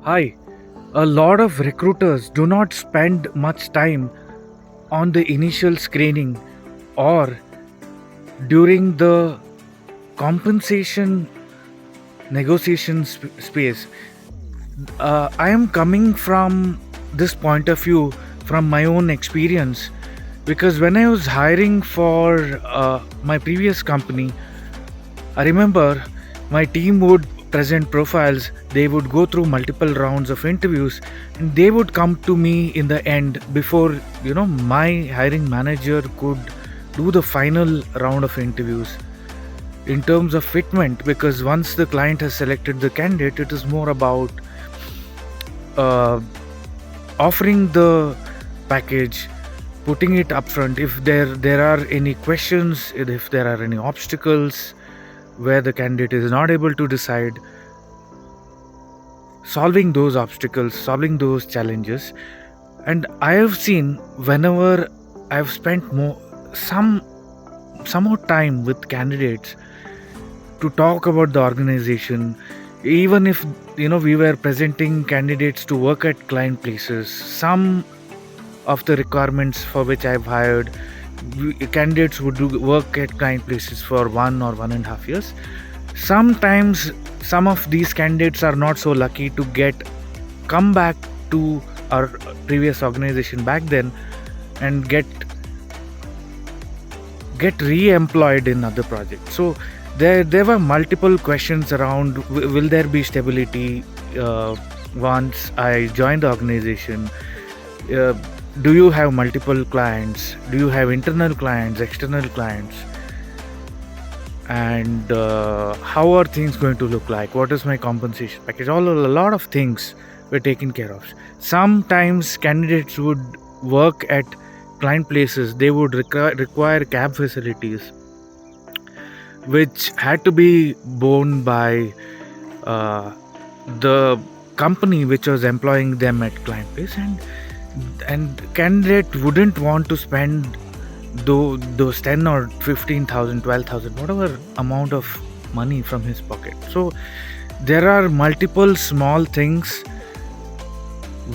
Hi, a lot of recruiters do not spend much time on the initial screening or during the compensation negotiation space. I am coming from this point of view from my own experience because when I was hiring for my previous company, I remember my team would present profiles, they would go through multiple rounds of interviews, and they would come to me in the end before my hiring manager could do the final round of interviews in terms of fitment, because once the client has selected the candidate, it is more about uh, offering the package, putting it upfront. If there are any questions, if there are any obstacles where the candidate is not able to decide, solving those obstacles, solving those challenges. And I have seen, whenever I've spent some more time with candidates to talk about the organization, even if we were presenting candidates to work at client places, some of the requirements for which I've hired candidates would do work at client places for 1 or 1.5 years. Sometimes some of these candidates are not so lucky to come back to our previous organization back then and get re-employed in other projects. So there were multiple questions around, will there be stability once I join the organization? uh, do you have multiple clients? Do you have internal clients, external clients? And how are things going to look like? What is my compensation package? A lot of things were taken care of. Sometimes candidates would work at client places, they would require cab facilities, which had to be borne by uh, the company which was employing them at client place, and candidate wouldn't want to spend those 10 or 15,000, 12,000, whatever amount of money from his pocket. So there are multiple small things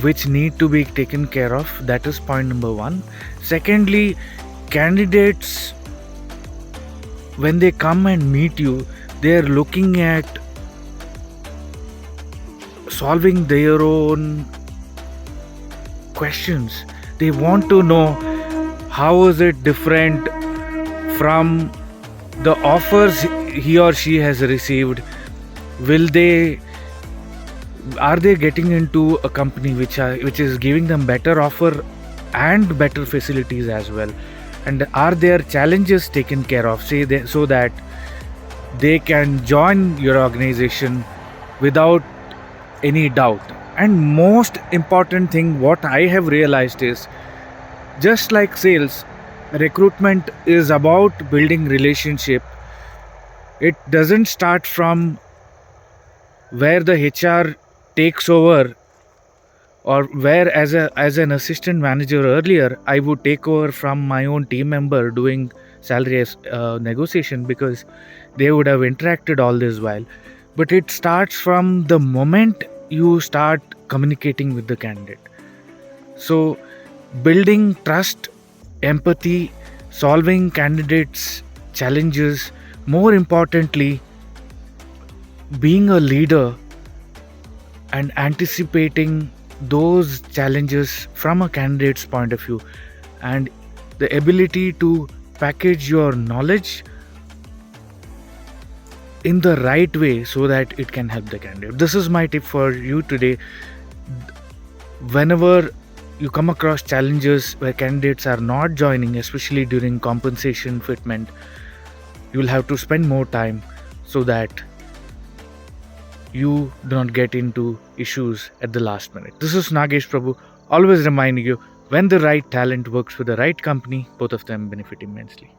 which need to be taken care of. That is point number one. Secondly, candidates, when they come and meet you, they are looking at solving their own questions. They want to know, how is it different from the offers he or she has received? Are they getting into a company which is giving them better offer and better facilities as well? And are their challenges taken care of, so that they can join your organization without any doubt? And most important thing, what I have realized is, just like sales, recruitment is about building relationship. It doesn't start from where the HR takes over, or where as an assistant manager earlier I would take over from my own team member doing salary negotiation, because they would have interacted all this while. But it starts from the moment you start communicating with the candidate. So building trust, empathy, solving candidates challenges, more importantly being a leader and anticipating those challenges from a candidate's point of view, and the ability to package your knowledge in the right way so that it can help the candidate. This is my tip for you today. Whenever you come across challenges where candidates are not joining, especially during compensation fitment, you will have to spend more time so that you do not get into issues at the last minute. This is Nagesh Prabhu, always reminding you, when the right talent works with the right company, both of them benefit immensely.